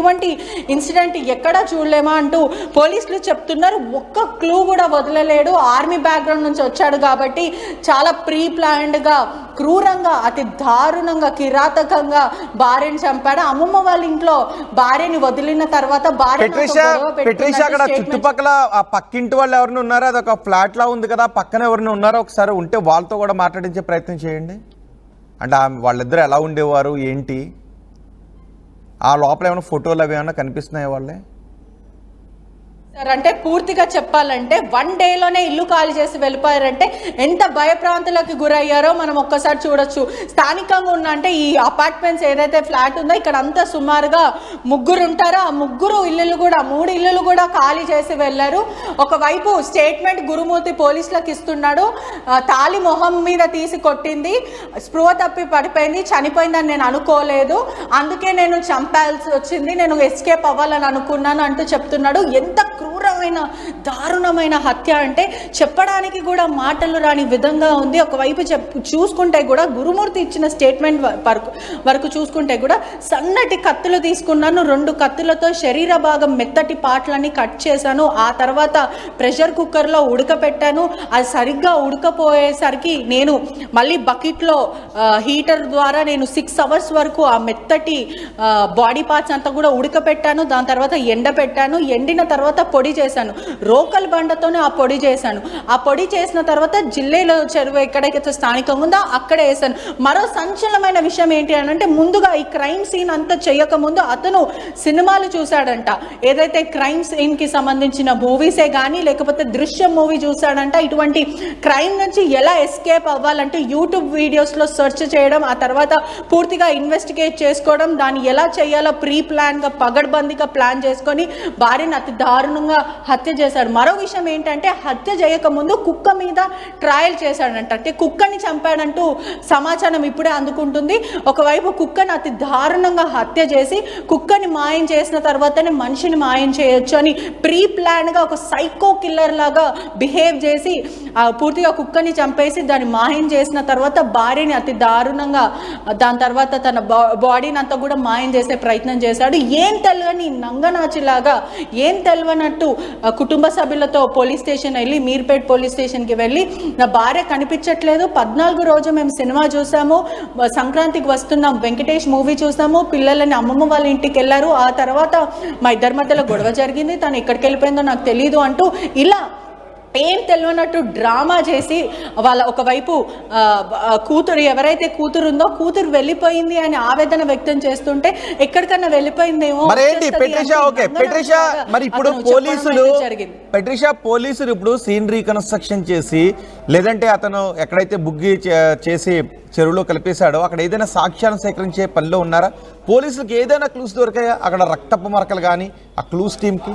ఇటువంటి ఇన్సిడెంట్ ఎక్కడా చూడలేమా అంటూ పోలీసులు చెప్తున్నారు. ఒక్క క్లూ కూడా వదలలేడు. ఆర్మీ బ్యాక్గ్రౌండ్ నుంచి వచ్చాడు కాబట్టి చాలా ప్రీ ప్లాన్డ్గా, క్రూరంగా, అతి దారుణంగా, కిరాతకంగా భార్యను చంపాడు. అమ్మమ్మ వాళ్ళ ఇంట్లో భార్యని వదిలిన తర్వాత అక్కడ చుట్టుపక్కల ఆ పక్కింటి వాళ్ళు ఎవరిని ఉన్నారో, అదొక ఫ్లాట్ లా ఉంది కదా, పక్కన ఎవరిని ఉన్నారో ఒకసారి ఉంటే వాళ్ళతో కూడా మాట్లాడించే ప్రయత్నం చేయండి. అంటే వాళ్ళిద్దరు ఎలా ఉండేవారు ఏంటి, ఆ లోపల ఏమైనా ఫోటోలు అవి ఏమైనా కనిపిస్తున్నాయి వాళ్ళే? అంటే పూర్తిగా చెప్పాలంటే 1 డేలోనే ఇల్లు ఖాళీ చేసి వెళ్ళిపోయారంటే ఎంత భయప్రాంతులకు గురయ్యారో మనం ఒక్కసారి చూడొచ్చు. స్థానికంగా ఉన్న అంటే ఈ అపార్ట్మెంట్స్ ఏదైతే ఫ్లాట్ ఉందో ఇక్కడ అంతా సుమారుగా 3 ఉంటారో ఆ 3 ఇల్లులు కూడా 3 ఇల్లులు కూడా ఖాళీ చేసి వెళ్ళారు. ఒకవైపు స్టేట్మెంట్ గురుమూర్తి పోలీసులకు ఇస్తున్నాడు. తాళి మొహం మీద తీసి కొట్టింది, స్పృహ తప్పి పడిపోయింది, చనిపోయిందని నేను అనుకోలేదు, అందుకే నేను చంపాల్సి వచ్చింది, నేను ఎస్కేప్ అవ్వాలని అనుకున్నాను అంటూ చెప్తున్నాడు. ఎంత క్రూరమైన దారుణమైన హత్య అంటే చెప్పడానికి కూడా మాటలు రాని విధంగా ఉంది. ఒకవైపు చూసుకుంటే కూడా గురుమూర్తి ఇచ్చిన స్టేట్మెంట్ వరకు చూసుకుంటే కూడా సన్నటి కత్తులు తీసుకున్నాను, 2 కత్తులతో శరీర భాగం మెత్తటి పార్ట్లన్నీ కట్ చేశాను, ఆ తర్వాత ప్రెషర్ కుక్కర్లో ఉడకపెట్టాను, అది సరిగ్గా ఉడకపోయేసరికి నేను మళ్ళీ బకెట్లో హీటర్ ద్వారా నేను 6 అవర్స్ వరకు ఆ మెత్తటి బాడీ పార్ట్స్ అంతా కూడా ఉడకపెట్టాను. దాని తర్వాత ఎండబెట్టాను, ఎండిన తర్వాత పొడి చేశాను, రోకల్ బండతోనే ఆ పొడి చేశాను. ఆ పొడి చేసిన తర్వాత జిల్లేలో చెరువు ఎక్కడైతే స్థానికంగా ఉందో అక్కడే వేసాను. మరో సంచలనమైన విషయం ఏంటి అని అంటే ముందుగా ఈ క్రైమ్ సీన్ అంతా చేయకముందు అతను సినిమాలు చూశాడంట. ఏదైతే క్రైమ్ సీన్ కి సంబంధించిన మూవీసే కానీ లేకపోతే దృశ్యం మూవీ చూశాడంట. ఇటువంటి క్రైమ్ నుంచి ఎలా ఎస్కేప్ అవ్వాలంటే యూట్యూబ్ వీడియోస్లో సెర్చ్ చేయడం, ఆ తర్వాత పూర్తిగా ఇన్వెస్టిగేట్ చేసుకోవడం, దాన్ని ఎలా చేయాలో ప్రీ ప్లాన్గా పగడ్బందీగా ప్లాన్ చేసుకొని భార్యను అతి దారుణంగా హత్య చేశాడు. మరో విషయం ఏంటంటే హత్య చేయకముందు కుక్క మీద ట్రయల్ చేశాడంట. అంటే కుక్కని చంపాడంటూ సమాచారం ఇప్పుడే అందుకుంటుంది. ఒకవైపు కుక్కని అతి దారుణంగా హత్య చేసి కుక్కని మాయం చేసిన తర్వాతనే మనిషిని మాయం చేయొచ్చు అని ప్రీ ప్లాన్గా ఒక సైకో కిల్లర్ లాగా బిహేవ్ చేసి పూర్తిగా కుక్కని చంపేసి దాన్ని మాయం చేసిన తర్వాత భార్యని అతి దారుణంగా దాని తర్వాత తన బాడీని అంతా కూడా మాయం చేసే ప్రయత్నం చేశాడు. ఏం తెలియని నంగనాచిలాగా ఏం తెలియనట్టు కుటుంబ సభ్యులతో పోలీస్ స్టేషన్ వెళ్ళి మీర్పేట్ పోలీస్ స్టేషన్కి వెళ్ళి నా భార్య కనిపించట్లేదు, 14 రోజు మేము సినిమా చూసాము, సంక్రాంతికి వస్తున్నాం వెంకటేష్ మూవీ చూసాము, పిల్లలని అమ్మమ్మ వాళ్ళ ఇంటికి వెళ్ళారు, ఆ తర్వాత మా ఇద్దరి మధ్యలో గొడవ జరిగింది, తను ఎక్కడికి వెళ్ళిపోయిందో నాకు తెలీదు అంటూ ఇలా ఏం తెలియనట్టు డ్రామా చేసి వాళ్ళ ఒకవైపు కూతురు ఎవరైతే కూతురు ఉందో కూతురు వెళ్ళిపోయింది అని ఆవేదన వ్యక్తం చేస్తుంటే ఎక్కడికన్నా వెళ్ళిపోయిందేమో. మరి ఇప్పుడు పోలీసులు ఇప్పుడు సీన్ రీకన్స్ట్రక్షన్ చేసి లేదంటే అతను ఎక్కడైతే బుగ్గి చేసి చెరువులో కలిపేశాడో అక్కడ ఏదైనా సాక్ష్యాలను సేకరించే పనిలో ఉన్నారా? పోలీసులకు ఏదైనా క్లూస్ దొరికాయా? అక్కడ రక్తపు మరకలు కానీ ఆ క్లూస్ టీమ్కి?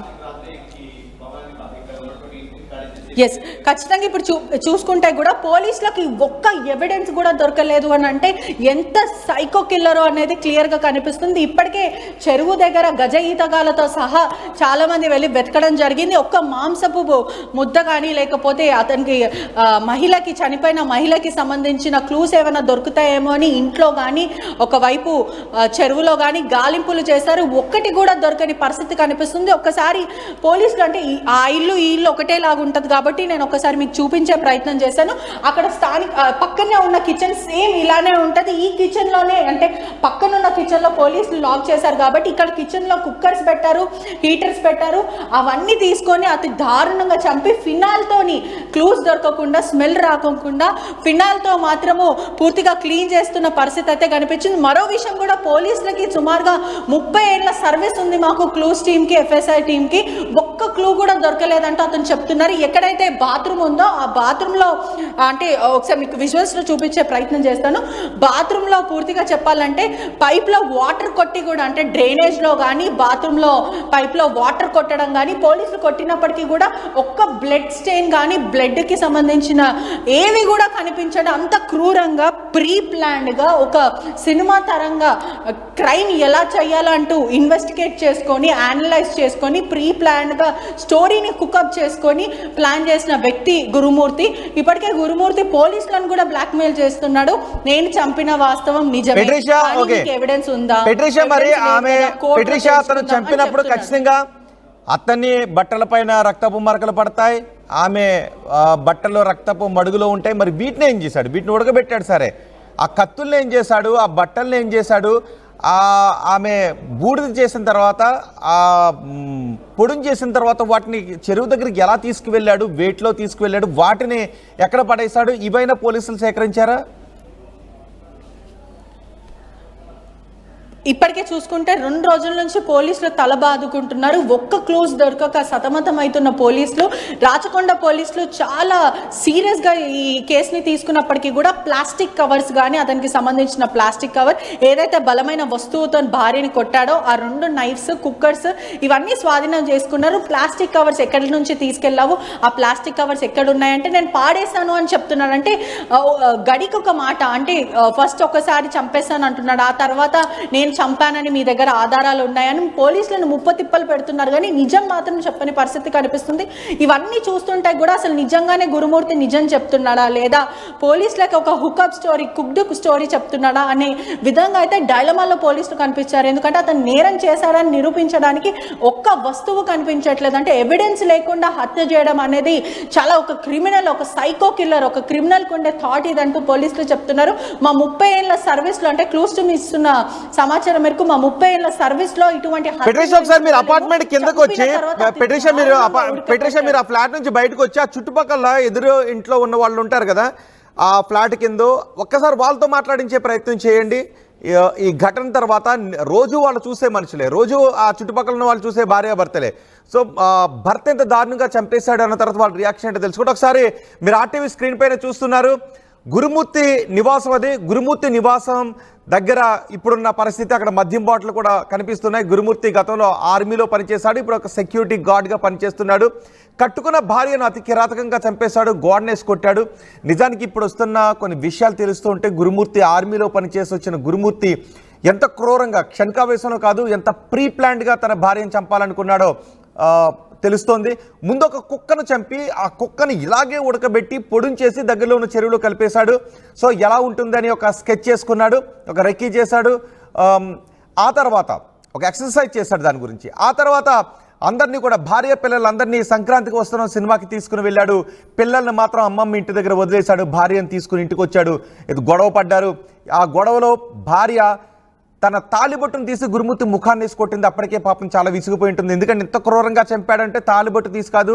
ఎస్, ఖచ్చితంగా ఇప్పుడు చూసుకుంటే కూడా పోలీసులకి ఒక్క ఎవిడెన్స్ కూడా దొరకలేదు అని అంటే ఎంత సైకో కిల్లరో అనేది క్లియర్గా కనిపిస్తుంది. ఇప్పటికే చెరువు దగ్గర గజ ఈతగాలతో సహా చాలామంది వెళ్ళి వెతకడం జరిగింది. ఒక్క మాంసపు ముద్ద కానీ లేకపోతే అతనికి చనిపోయిన మహిళకి సంబంధించిన క్లూస్ ఏమైనా దొరుకుతాయేమో అని ఇంట్లో కానీ ఒకవైపు చెరువులో కానీ గాలింపులు చేశారు. ఒక్కటి కూడా దొరకని పరిస్థితి కనిపిస్తుంది. ఒక్కసారి పోలీసులు అంటే ఆ ఇల్లు ఈ ఇల్లు ఒకటేలాగా ఉంటుంది కాబట్టి నేను ఒకసారి మీకు చూపించే ప్రయత్నం చేశాను. అక్కడ పక్కనే ఉన్న కిచెన్ సేమ్ ఇలానే ఉంటుంది. ఈ కిచెన్ లోనే అంటే పక్కనున్న కిచెన్ లో పోలీసులు లాక్ చేశారు కాబట్టి ఇక్కడ కిచెన్ లో కుక్కర్స్ పెట్టారు, హీటర్స్ పెట్టారు. అవన్నీ తీసుకొని అతి దారుణంగా చంపి ఫినాల్ తోని క్లూస్ దొరకకుండా స్మెల్ రాకుండా ఫినాల్ తో మాత్రము పూర్తిగా క్లీన్ చేస్తున్న పరిస్థితి అయితే కనిపించింది. మరో విషయం కూడా పోలీసులకి సుమారుగా 30 ఏళ్ల సర్వీస్ ఉంది మాకు క్లూస్ టీమ్ కి, ఎఫ్ఎస్ఐ టీమ్ కి, ఒక్క క్లూ కూడా దొరకలేదంటూ అతను చెప్తున్నారు. ఎక్కడైతే బాత్రూమ్ ఉందో ఆ బాత్రూమ్ లో అంటే ఒకసారి మీకు విజువల్స్ లో చూపించే ప్రయత్నం చేస్తాను. బాత్రూమ్ లో పూర్తిగా చెప్పాలంటే పైప్ లో వాటర్ కొట్టి కూడా అంటే డ్రైనేజ్ లో కానీ బాత్రూమ్ లో పైప్ లో వాటర్ కొట్టడం కానీ పోలీసులు కొట్టినప్పటికీ కూడా ఒక్క బ్లడ్ స్టెయిన్ కానీ బ్లడ్ కి సంబంధించిన ఏవి కూడా కనిపించడం అంత క్రూరంగా ప్రీ ప్లాన్డ్ గా ఒక సినిమా తరంగా క్రైమ్ ఎలా చేయాలంటూ ఇన్వెస్టిగేట్ చేసుకొని అనలైజ్ చేసుకొని ప్రీ ప్లాన్డ్ గా స్టోరీని కుకప్ చేసుకొని ప్లాన్ ప్లాన్ చేసిన వ్యక్తి గురుమూర్తి. ఇప్పటికే గురుమూర్తి పోలీసులను కూడా బ్లాక్మెయిల్ చేస్తున్నాడు. నేను చంపిన వాస్తవం నిజమే, ఎవిడెన్స్ ఉందా? మరి ఆమె అతను చంపినప్పుడు ఖచ్చితంగా అతన్ని బట్టలపైన రక్తపు మరకలు పడతాయి, ఆమె బట్టలో రక్తపు మడుగులో ఉంటాయి. మరి వీటిని ఏం చేశాడు? వీటిని ఉడకబెట్టాడు సరే, ఆ కత్తుల్ని ఏం చేశాడు? ఆ బట్టల్ని ఏం చేశాడు? ఆమె బూడిద చేసిన తర్వాత, ఆ పొడుం చేసిన తర్వాత వాటిని చెరువు దగ్గరికి ఎలా తీసుకువెళ్ళాడు? వేట్లో తీసుకువెళ్ళాడు, వాటిని ఎక్కడ పడేశాడు? ఇవైనా పోలీసులు సేకరించారా? ఇప్పటికే చూసుకుంటే 2 రోజుల నుంచి పోలీసులు తల బాదుకుంటున్నారు. ఒక్క క్లూస్ దొరకక సతమతం అవుతున్న పోలీసులు, రాచకొండ పోలీసులు చాలా సీరియస్గా ఈ కేసుని తీసుకున్నప్పటికీ కూడా ప్లాస్టిక్ కవర్స్ కానీ, అతనికి సంబంధించిన ప్లాస్టిక్ కవర్ ఏదైతే బలమైన వస్తువుతో భార్యని కొట్టాడో ఆ 2 నైఫ్స్, కుక్కర్స్ ఇవన్నీ స్వాధీనం చేసుకున్నారు. ప్లాస్టిక్ కవర్స్ ఎక్కడి నుంచి తీసుకెళ్ళావు, ఆ ప్లాస్టిక్ కవర్స్ ఎక్కడ ఉన్నాయంటే నేను పాడేశాను అని చెప్తున్నాడు. అంటే గడికి ఒక మాట, అంటే ఫస్ట్ ఒకసారి చంపేశాను అంటున్నాడు, ఆ తర్వాత నేను చంపానని మీ దగ్గర ఆధారాలు ఉన్నాయని పోలీసులను ముప్పతిప్పలు పెడుతున్నారు. కానీ నిజం మాత్రం చెప్పని పరిస్థితి కనిపిస్తుంది. ఇవన్నీ చూస్తుంటే కూడా అసలు నిజంగానే గురుమూర్తి నిజం చెప్తున్నాడా, లేదా పోలీసులకు ఒక హుకప్ స్టోరీ, కుక్డ్ స్టోరీ చెప్తున్నాడా అనే విధంగా అయితే డైలమాలో పోలీసులు కనిపించారు. ఎందుకంటే అతను నేరం చేశాడని నిరూపించడానికి ఒక్క వస్తువు కనిపించట్లేదు. అంటే ఎవిడెన్స్ లేకుండా హత్య చేయడం అనేది చాలా ఒక క్రిమినల్, ఒక సైకో కిల్లర్, ఒక క్రిమినల్ కుండే థాట్ ఇదంటూ పోలీసులు చెప్తున్నారు. మా 30 ఏళ్ల సర్వీస్ లో, అంటే క్లూస్ టు ఇస్తున్న సమాచారం మేరకు మా 30 ఏళ్ల సర్వీస్ లో ఇటువంటి మీరు అపార్ట్మెంట్ కిందకు వచ్చి మీరు ఆ ఫ్లాట్ నుంచి బయటకు వచ్చి ఆ చుట్టుపక్కల ఎదురు ఇంట్లో ఉన్న వాళ్ళు ఉంటారు కదా, ఆ ఫ్లాట్ కింద ఒక్కసారి వాళ్ళతో మాట్లాడించే ప్రయత్నం చేయండి. ఈ ఘటన తర్వాత రోజు వాళ్ళు చూసే మనుషులే, రోజు ఆ చుట్టుపక్కల ఉన్న వాళ్ళు చూసే భార్యాభర్తలే. సో భర్త ఎంత దారుణంగా చంపేశాడు అన్న తర్వాత వాళ్ళ రియాక్షన్ అంటే తెలుసుకుంటే, ఒకసారి మీరు ఆర్టీవీ స్క్రీన్ పైన చూస్తున్నారు గురుమూర్తి నివాసం. అది గురుమూర్తి నివాసం దగ్గర ఇప్పుడున్న పరిస్థితి, అక్కడ మద్యం బాటిల్ కూడా కనిపిస్తున్నాయి. గురుమూర్తి గతంలో ఆర్మీలో పనిచేశాడు, ఇప్పుడు ఒక సెక్యూరిటీ గార్డ్గా పనిచేస్తున్నాడు. కట్టుకున్న భార్యను అతి కిరాతకంగా చంపేశాడు, గోడనేసి కొట్టాడు. నిజానికి ఇప్పుడు వస్తున్న కొన్ని విషయాలు తెలుస్తూ ఉంటే గురుమూర్తి ఆర్మీలో పనిచేసి వచ్చిన గురుమూర్తి ఎంత క్రూరంగా, క్షణికావేశంలో కాదు, ఎంత ప్రీ ప్లాన్డ్గా తన భార్యను చంపాలనుకున్నాడో తెలుస్తోంది. ముందు ఒక కుక్కను చంపి ఆ కుక్కను ఇలాగే ఉడకబెట్టి పొడుంచేసి దగ్గరలో ఉన్న చెరువులో కలిపేశాడు. సో ఎలా ఉంటుందని ఒక స్కెచ్ చేసుకున్నాడు, ఒక రెక్కీ చేశాడు. ఆ తర్వాత ఒక ఎక్సర్సైజ్ చేశాడు దాని గురించి. ఆ తర్వాత అందరినీ కూడా, భార్య పిల్లలందరినీ సంక్రాంతికి వస్తున్న సినిమాకి తీసుకుని వెళ్ళాడు. పిల్లల్ని మాత్రం అమ్మమ్మ ఇంటి దగ్గర వదిలేశాడు, భార్యను తీసుకుని ఇంటికి వచ్చాడు. ఇది గొడవ పడ్డారు. ఆ గొడవలో భార్య తన తాలిబొట్టును తీసి గురుమూర్తి ముఖాన్ని వేసి కొట్టింది. అప్పటికే పాపం చాలా విసిగిపోయి ఉంటుంది. ఎందుకంటే ఇంత క్రూరంగా చంపాడంటే తాలిబొట్టు తీసి కాదు.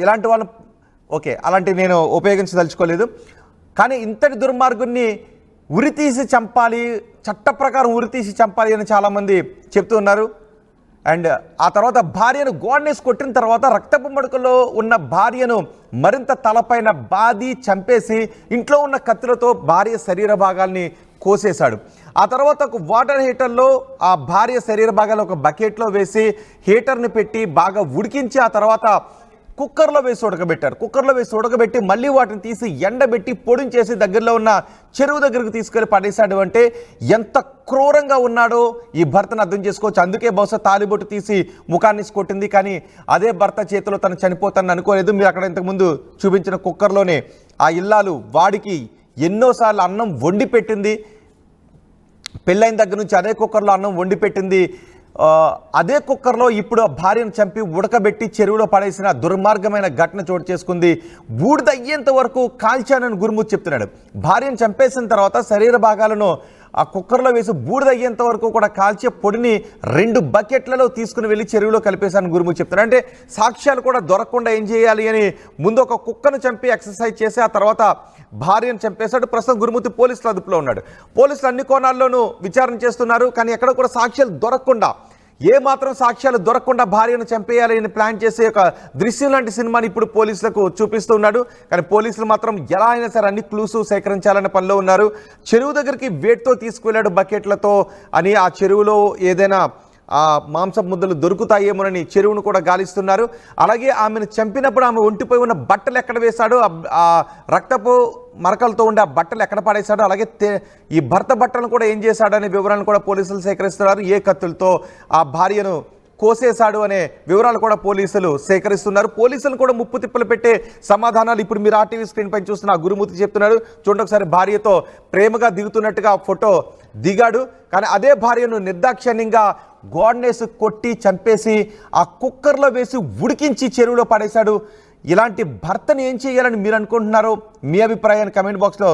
ఇలాంటి వాళ్ళు ఓకే, అలాంటివి నేను ఉపయోగించదలుచుకోలేదు. కానీ ఇంతటి దుర్మార్గుని ఉరితీసి చంపాలి, చట్ట ప్రకారం ఉరితీసి చంపాలి అని చాలామంది చెప్తూ ఉన్నారు. అండ్ ఆ తర్వాత భార్యను గోడనేసి కొట్టిన తర్వాత రక్తపు మడుకలో ఉన్న భార్యను మరింత తలపైన బాది చంపేసి ఇంట్లో ఉన్న కత్తులతో భార్య శరీర భాగాల్ని కోసేశాడు. ఆ తర్వాత ఒక వాటర్ హీటర్లో ఆ భార్య శరీర భాగాలు ఒక బకెట్లో వేసి హీటర్ని పెట్టి బాగా ఉడికించి ఆ తర్వాత కుక్కర్లో వేసి ఉడకబెట్టారు. కుక్కర్లో వేసి ఉడకబెట్టి మళ్ళీ వాటిని తీసి ఎండబెట్టి పొడించేసి దగ్గరలో ఉన్న చెరువు దగ్గరకు తీసుకెళ్లి పడేశాడు. అంటే ఎంత క్రూరంగా ఉన్నాడో ఈ భర్తను అర్థం చేసుకోవచ్చు. అందుకే బహుశా తాలిబొట్టు తీసి ముఖాన్ని కొట్టింది. కానీ అదే భర్త చేతిలో తను చనిపోతానని అనుకోలేదు. మీరు అక్కడ ఇంతకుముందు చూపించిన కుక్కర్లోనే ఆ ఇల్లాలు వాడికి ఎన్నోసార్లు అన్నం వండి పెట్టింది. పెళ్ళైన దగ్గర నుంచి అదే కుక్కర్లో అన్నం వండి పెట్టింది. అదే కుక్కర్లో ఇప్పుడు భార్యను చంపి ఉడకబెట్టి చెరువులో పడేసిన దుర్మార్గమైన ఘటన చోటు చేసుకుంది. బూడిద అయ్యేంత వరకు కాల్చానని గురుమూర్తి చెప్తున్నాడు. భార్యను చంపేసిన తర్వాత శరీర భాగాలను ఆ కుక్కర్లో వేసి బూడిద అయ్యేంత వరకు కూడా కాల్చే పొడిని 2 బకెట్లలో తీసుకుని వెళ్ళి చెరువులో కలిపేశాను గురుమూర్తి చెప్తున్నాడు. అంటే సాక్ష్యాలు కూడా దొరకకుండా ఏం చేయాలి అని ముందు ఒక కుక్కను చంపి ఎక్సర్సైజ్ చేసి ఆ తర్వాత భార్యను చంపేశాడు. ప్రస్తుతం గురుమూర్తి పోలీసుల అదుపులో ఉన్నాడు. పోలీసులు అన్ని కోణాల్లోనూ విచారణ చేస్తున్నారు. కానీ ఎక్కడ కూడా సాక్ష్యాలు దొరకకుండా, ఏమాత్రం సాక్ష్యాలు దొరకకుండా భార్యను చంపేయాలి అని ప్లాన్ చేసే ఒక దృశ్యం లాంటి సినిమాని ఇప్పుడు పోలీసులకు చూపిస్తూ ఉన్నాడు. కానీ పోలీసులు మాత్రం ఎలా అయినా సరే అన్ని క్లూస్ సేకరించాలనే పనిలో ఉన్నారు. చెరువు దగ్గరికి వేట్తో తీసుకువెళ్ళాడు బకెట్లతో అని, ఆ చెరువులో ఏదైనా ఆ మాంసం ముద్దలు దొరుకుతాయేమోనని చెరువును కూడా గాలిస్తున్నారు. అలాగే ఆమెను చంపినప్పుడు ఆమె ఒంటిపోయి ఉన్న బట్టలు ఎక్కడ వేశాడో, ఆ రక్తపు మరకలతో ఉండే ఆ బట్టలు ఎక్కడ పడేశాడో, అలాగే ఈ భర్త బట్టలను కూడా ఏం చేశాడనే వివరాలను కూడా పోలీసులు సేకరిస్తున్నారు. ఏ కత్తులతో ఆ భార్యను కోసేశాడు అనే వివరాలు కూడా పోలీసులు సేకరిస్తున్నారు. పోలీసులు కూడా ముప్పు తిప్పలు పెట్టే సమాధానాలు ఇప్పుడు మీరు ఆర్టీవీ స్క్రీన్ పైన చూస్తున్న గురుమూర్తి చెప్తున్నాడు. చూడండి ఒకసారి, భార్యతో ప్రేమగా దిగుతున్నట్టుగా ఫోటో దిగాడు, కానీ అదే భార్యను నిర్దాక్షిణ్యంగా గోడనేసి కొట్టి చంపేసి ఆ కుక్కర్లో వేసి ఉడికించి చెరువులో పడేశాడు. ఇలాంటి భర్తను ఏం చేయాలని మీరు అనుకుంటున్నారో మీ అభిప్రాయాన్ని కమెంట్ బాక్స్లో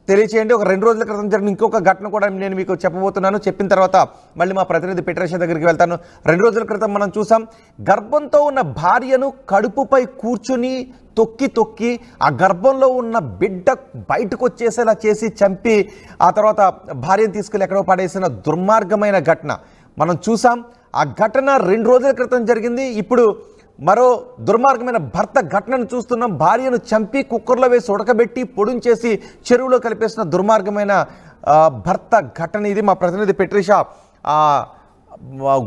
తెలియచేయండి. ఒక 2 రోజుల క్రితం జరిగిన ఇంకొక ఘటన కూడా నేను మీకు చెప్పబోతున్నాను. చెప్పిన తర్వాత మళ్ళీ మా ప్రతినిధి పెట్రేషా దగ్గరికి వెళ్తాను. 2 రోజుల క్రితం మనం చూసాం, గర్భంతో ఉన్న భార్యను కడుపుపై కూర్చుని తొక్కి ఆ గర్భంలో ఉన్న బిడ్డ బయటకు వచ్చేసేలా చేసి చంపి ఆ తర్వాత భార్యను తీసుకెళ్ళి ఎక్కడో పడేసిన దుర్మార్గమైన ఘటన మనం చూసాం. ఆ ఘటన 2 రోజుల క్రితం జరిగింది. ఇప్పుడు మరో దుర్మార్గమైన భర్త ఘటనను చూస్తున్నాం. భార్యను చంపి కుక్కర్లో వేసి ఉడకబెట్టి పొడుంచేసి చెరువులో కలిపేసిన దుర్మార్గమైన భర్త ఘటన ఇది. మా ప్రతినిధి పెట్రేషా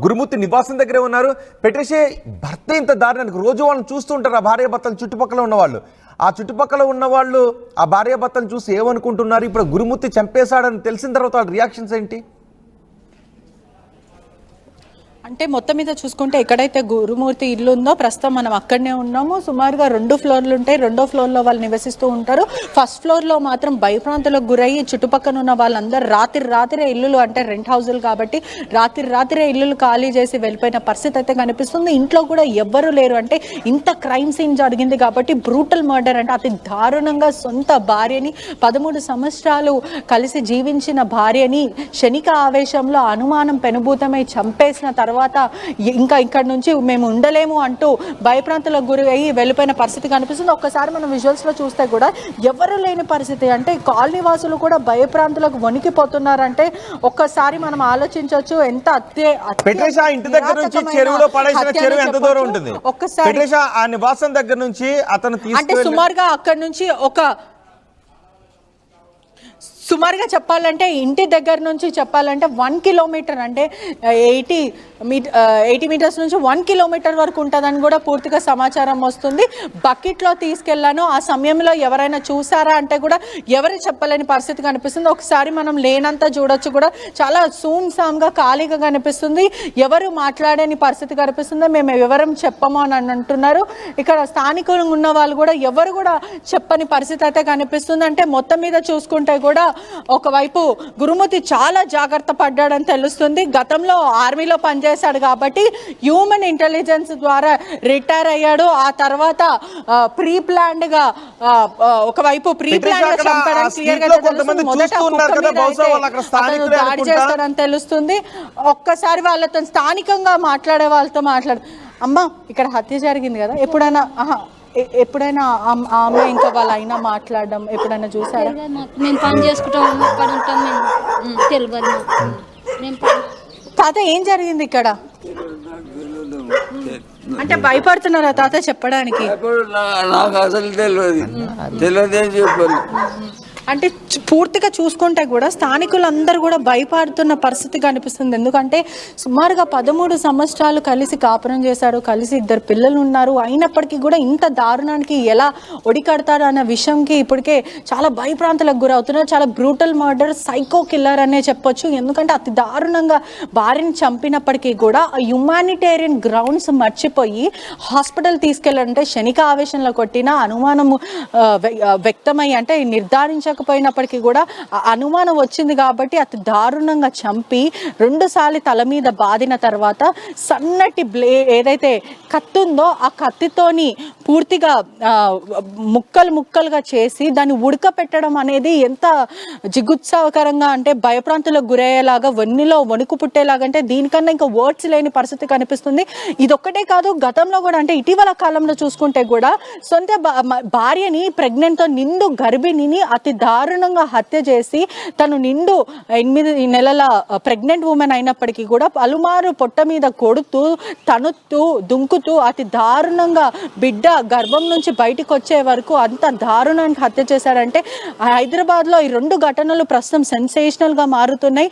గురుమూర్తి నివాసం దగ్గరే ఉన్నారు. పెట్రేషే, భర్త ఇంత దారుణానికి రోజు వాళ్ళని చూస్తుంటారు ఆ భార్య భర్తలు చుట్టుపక్కల ఉన్నవాళ్ళు. ఆ చుట్టుపక్కల ఉన్నవాళ్ళు ఆ భార్య భర్తలు చూసి ఏమనుకుంటున్నారు? ఇప్పుడు గురుమూర్తి చంపేశాడని తెలిసిన తర్వాత వాళ్ళ రియాక్షన్స్ ఏంటి? అంటే మొత్తం మీద చూసుకుంటే ఎక్కడైతే గురుమూర్తి ఇల్లు ఉందో ప్రస్తుతం మనం అక్కడనే ఉన్నాము. సుమారుగా 2 ఫ్లోర్లు ఉంటాయి. 2వ ఫ్లోర్లో వాళ్ళు నివసిస్తూ ఉంటారు. ఫస్ట్ ఫ్లోర్లో మాత్రం భయప్రాంతాలకు గురయ్యి చుట్టుపక్కల ఉన్న వాళ్ళందరూ రాత్రే ఇల్లులు, అంటే రెంట్ హౌజులు కాబట్టి రాత్రే ఇల్లులు ఖాళీ చేసి వెళ్ళిపోయిన పరిస్థితి అయితే కనిపిస్తుంది. ఇంట్లో కూడా ఎవ్వరూ లేరు. అంటే ఇంత క్రైమ్ సీన్ జరిగింది కాబట్టి బ్రూటల్ మర్డర్, అంటే అతి దారుణంగా సొంత భార్యని 13 సంవత్సరాలు కలిసి జీవించిన భార్యని క్షణిక ఆవేశంలో అనుమానం పెనుభూతమై చంపేసిన తర్వాత ఇంకా ఇక్కడ నుంచి మేము ఉండలేము అంటూ భయప్రాంతాలకు గురి అయ్యి వెళ్ళిపోయిన పరిస్థితి కనిపిస్తుంది. ఒక్కసారి మనం విజువల్స్లో చూస్తే కూడా ఎవరు లేని పరిస్థితి, అంటే కాలనీ వాసులు కూడా భయప్రాంతాలకు వణికిపోతున్నారంటే ఒక్కసారి మనం ఆలోచించవచ్చు ఎంత ఇంటి దగ్గర నుంచి చెరువులో పడేసిన చెరువు ఎంత దూరం ఉంటుంది? ఒక్కసారి ఆ నివాసం దగ్గర నుంచి అతను అంటే సుమారుగా అక్కడ నుంచి సుమారుగా చెప్పాలంటే ఇంటి దగ్గర నుంచి చెప్పాలంటే 1 కిలోమీటర్, అంటే 80 మీటర్స్ నుంచి 1 కిలోమీటర్ వరకు ఉంటుందని కూడా పూర్తిగా సమాచారం వస్తుంది. బకెట్లో తీసుకెళ్లాను, ఆ సమయంలో ఎవరైనా చూసారా అంటే కూడా ఎవరు చెప్పలేని పరిస్థితి కనిపిస్తుంది. ఒకసారి మనం లేనంత చూడొచ్చు, కూడా చాలా సూన్సామ్గా ఖాళీగా కనిపిస్తుంది. ఎవరు మాట్లాడని పరిస్థితి కనిపిస్తుంది. మేము వివరం చెప్పము అని అంటున్నారు. ఇక్కడ స్థానికులు ఉన్న వాళ్ళు కూడా ఎవరు కూడా చెప్పని పరిస్థితి అయితే కనిపిస్తుంది. అంటే మొత్తం మీద చూసుకుంటే కూడా ఒకవైపు గురుమూర్తి చాలా జాగ్రత్త పడ్డాడని తెలుస్తుంది. గతంలో ఆర్మీలో పనిచేశాడు కాబట్టి హ్యూమన్ ఇంటెలిజెన్స్ ద్వారా రిటైర్ అయ్యాడు. ఆ తర్వాత ప్రీ ప్లాన్డ్ గా చంపడం క్లియర్ గా తెలుస్తుంది. మొదట దాడి చేస్తాడని తెలుస్తుంది. ఒక్కసారి వాళ్ళతో స్థానికంగా మాట్లాడే వాళ్ళతో అమ్మా ఇక్కడ హత్య జరిగింది కదా, ఎప్పుడైనా ఆ అమ్మాయి ఇంకా వాళ్ళ అయినా మాట్లాడడం ఎప్పుడైనా చూసారా? మేము పని చేసుకుంటాం, అక్కడ ఉంటాం, మేము తెలియదు. తాత ఏం జరిగింది ఇక్కడ? అంటే భయపడుతున్నారా తాత చెప్పడానికి? నాకు అసలు తెలియదు చెప్పాలి. అంటే పూర్తిగా చూసుకుంటే కూడా స్థానికులందరూ కూడా భయపడుతున్న పరిస్థితి కనిపిస్తుంది. ఎందుకంటే సుమారుగా 13 సంవత్సరాలు కలిసి కాపురం చేశాడు, కలిసి 2 పిల్లలు ఉన్నారు. అయినప్పటికీ కూడా ఇంత దారుణానికి ఎలా ఒడికడతాడు అన్న విషయంకి ఇప్పటికే చాలా భయప్రాంతాలకు గురవుతున్నారు. చాలా బ్రూటల్ మర్డర్, సైకో కిల్లర్ అనే చెప్పొచ్చు. ఎందుకంటే అతి దారుణంగా భార్యని చంపినప్పటికీ కూడా హ్యుమానిటేరియన్ గ్రౌండ్స్ మర్చిపోయి హాస్పిటల్ తీసుకెళ్ళాలంటే క్షణిక ఆవేశంలో కొట్టిన అనుమానము వ్యక్తమై, అంటే నిర్ధారించకపోయినప్పటికీ కూడా అనుమానం వచ్చింది కాబట్టి అతి దారుణంగా చంపి 2 సార్లు తల మీద బాదిన తర్వాత సన్నటి ఏదైతే కత్తి ఉందో ఆ కత్తితోని పూర్తిగా ముక్కలుగా చేసి దాన్ని ఉడకపెట్టడం అనేది ఎంత జిగుత్సాకరంగా, అంటే భయప్రాంతులకు గురయ్యేలాగా, వన్నిలో వణుకు పుట్టేలాగా, అంటే దీనికన్నా ఇంకా వర్డ్స్ లేని పరిస్థితి కనిపిస్తుంది. ఇదొక్కటే కాదు, గతంలో కూడా అంటే ఇటీవల కాలంలో చూసుకుంటే కూడా సొంత భార్యని ప్రెగ్నెంట్తో నిండు గర్భిణిని అతి దారుణంగా హత్య చేసి తను నిండు 8 నెలల ప్రెగ్నెంట్ ఉమెన్ అయినప్పటికీ కూడా పలుమారు పొట్ట మీద కొడుతూ తనుతూ దుంకుతూ అతి దారుణంగా బిడ్డ గర్భం నుంచి బయటకు వచ్చే వరకు అంత దారుణానికి హత్య చేశారంటే హైదరాబాద్లో ఈ 2 ఘటనలు ప్రస్తుతం సెన్సేషనల్గా మారుతున్నాయి.